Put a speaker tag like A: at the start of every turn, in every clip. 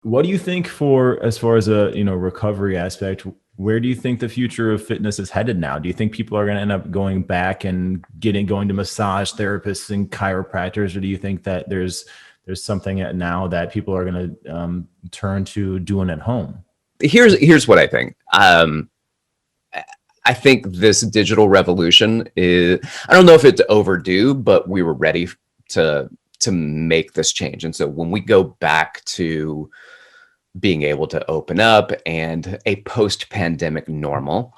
A: What do you think for as far as a recovery aspect? Where do you think the future of fitness is headed now? Do you think people are going to end up going back and going to massage therapists and chiropractors, or do you think that there's something now that people are going to turn to doing at home?
B: Here's what I think. I think this digital revolution is, I don't know if it's overdue, but we were ready to make this change. And so when we go back to being able to open up and a post-pandemic normal,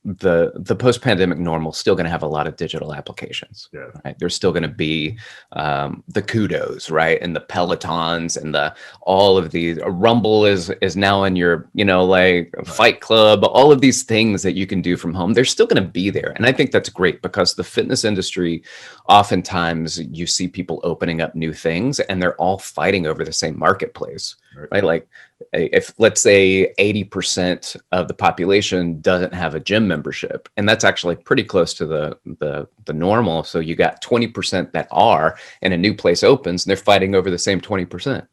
B: the post-pandemic normal is still going to have a lot of digital applications.
A: Yeah.
B: Right? There's still going to be the kudos, right, and the Pelotons and all of these. Rumble is now in your like Fight Club. All of these things that you can do from home, they're still going to be there, and I think that's great because the fitness industry, oftentimes you see people opening up new things, and they're all fighting over the same marketplace, right? Like if let's say 80% of the population doesn't have a gym membership, and that's actually pretty close to the normal. So you got 20% that are, and a new place opens and they're fighting over the same 20%.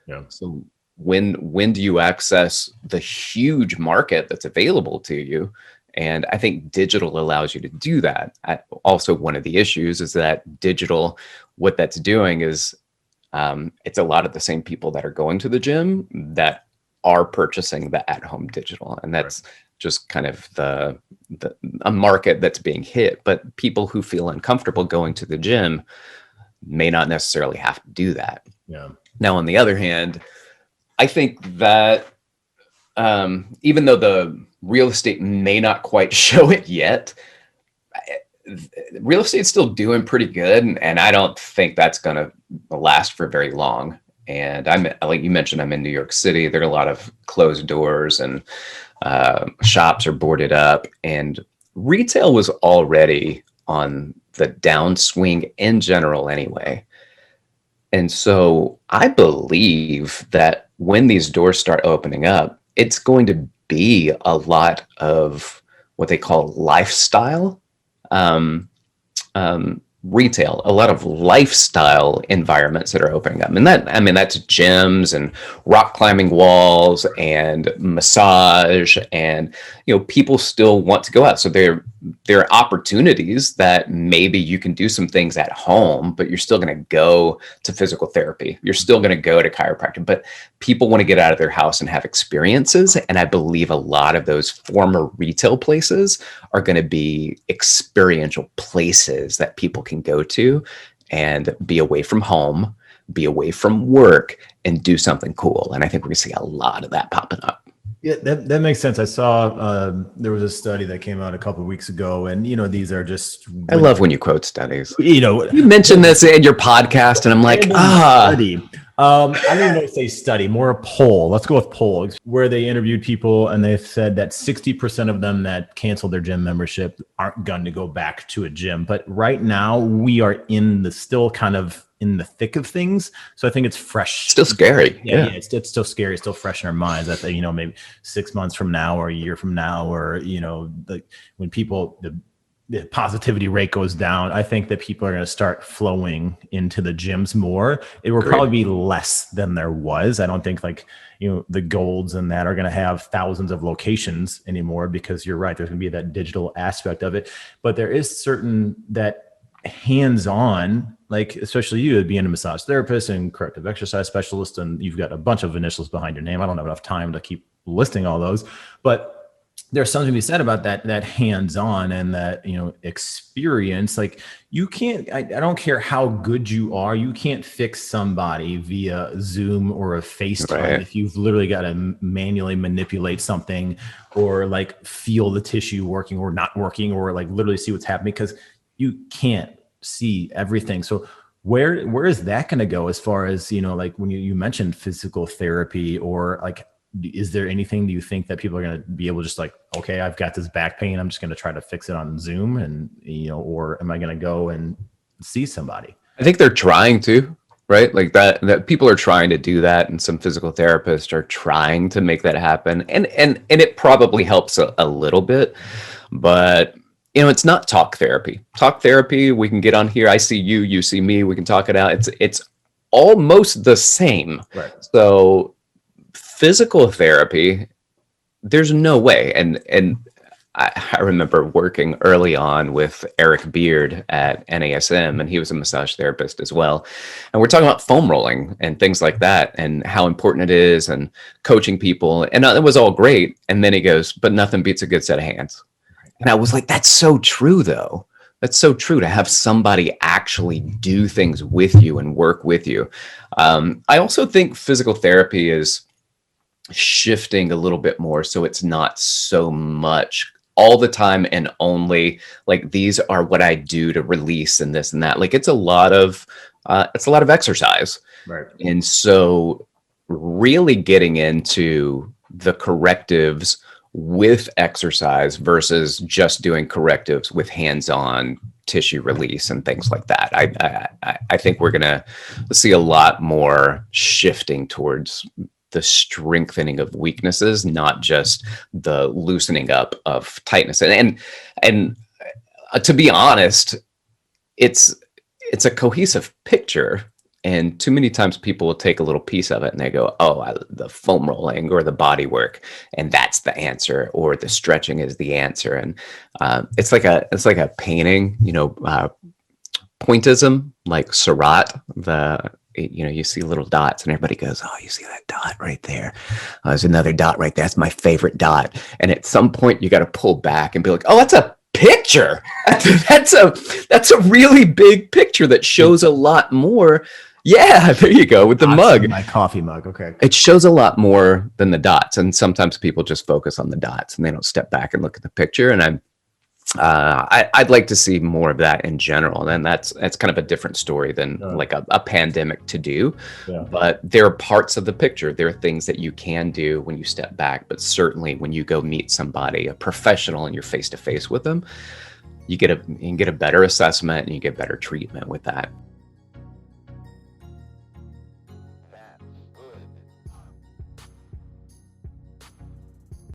A: Yeah.
B: So when do you access the huge market that's available to you? And I think digital allows you to do that. Also, one of the issues is that digital, what that's doing is it's a lot of the same people that are going to the gym that are purchasing the at-home digital, and that's just kind of a market that's being hit. But people who feel uncomfortable going to the gym may not necessarily have to do that.
A: Yeah.
B: Now, on the other hand, I think that even though the real estate may not quite show it yet, real estate's still doing pretty good, and I don't think that's going to last for very long. And like you mentioned, I'm in New York City. There are a lot of closed doors, and shops are boarded up, and retail was already on the downswing in general anyway. And so I believe that when these doors start opening up, it's going to be a lot of what they call lifestyle retail, a lot of lifestyle environments that are opening up. And that's gyms and rock climbing walls and massage, and people still want to go out. So there are opportunities that maybe you can do some things at home, but you're still going to go to physical therapy. You're still going to go to chiropractic, but people want to get out of their house and have experiences. And I believe a lot of those former retail places are going to be experiential places that people can go to and be away from home, be away from work, and do something cool. And I think we're going to see a lot of that popping up.
A: Yeah, that makes sense. I saw there was a study that came out a couple of weeks ago, and these are just.
B: I love when you quote studies.
A: You
B: mentioned this in your podcast, and I'm like,
A: study. I don't even know if they study, more a poll. Let's go with poll, where they interviewed people, and they said that 60% of them that canceled their gym membership aren't going to go back to a gym. But right now, we are still kind of in the thick of things. So I think it's fresh.
B: Still scary.
A: Yeah. It's still scary. It's still fresh in our minds. I think, maybe 6 months from now or a year from now, or, when people, the positivity rate goes down, I think that people are going to start flowing into the gyms more. It will probably be less than there was. I don't think the Golds and that are going to have thousands of locations anymore, because you're right. There's going to be that digital aspect of it, but there is certain that hands-on, like especially you being a massage therapist and corrective exercise specialist, and you've got a bunch of initials behind your name. I don't have enough time to keep listing all those, but there's something to be said about that hands-on and that, experience. Like you can't, I don't care how good you are, you can't fix somebody via Zoom or a FaceTime if you've literally got to manually manipulate something, or like feel the tissue working or not working, or like literally see what's happening, because you can't see everything. So where is that going to go as far as, like when you mentioned physical therapy, or like, is there anything do you think that people are going to be able to just like, okay, I've got this back pain, I'm just going to try to fix it on Zoom, and, or am I going to go and see somebody?
B: I think they're trying to, right? Like that people are trying to do that. And some physical therapists are trying to make that happen. And it probably helps a little bit, but it's not talk therapy. Talk therapy, we can get on here. I see you, you see me. We can talk it out. It's almost the same.
A: Right.
B: So physical therapy, there's no way. And I remember working early on with Eric Beard at NASM, and he was a massage therapist as well. And we're talking about foam rolling and things like that and how important it is and coaching people. And it was all great. And then he goes, but nothing beats a good set of hands. And I was like, that's so true, though. That's so true, to have somebody actually do things with you and work with you. I also think physical therapy is shifting a little bit more, so it's not so much all the time and only like these are what I do to release and this and that. Like it's a lot of exercise.
A: Right.
B: And so really getting into the correctives with exercise versus just doing correctives with hands-on tissue release and things like that. I think we're going to see a lot more shifting towards the strengthening of weaknesses, not just the loosening up of tightness. And to be honest, it's a cohesive picture. And too many times people will take a little piece of it and they go, oh, the foam rolling or the body work, and that's the answer, or the stretching is the answer. And it's like a painting, pointism, like Seurat, you see little dots and everybody goes, oh, you see that dot right there? Oh, there's another dot right there. That's my favorite dot. And at some point you got to pull back and be like, oh, that's a picture. That's a really big picture that shows a lot more. Yeah, there you go with the mug.
A: My coffee mug. Okay.
B: It shows a lot more than the dots. And sometimes people just focus on the dots and they don't step back and look at the picture. And I'd like to see more of that in general. And that's kind of a different story than like a pandemic to do. Yeah. But there are parts of the picture. There are things that you can do when you step back. But certainly when you go meet somebody, a professional, and you're face to face with them, you can get a better assessment and you get better treatment with that.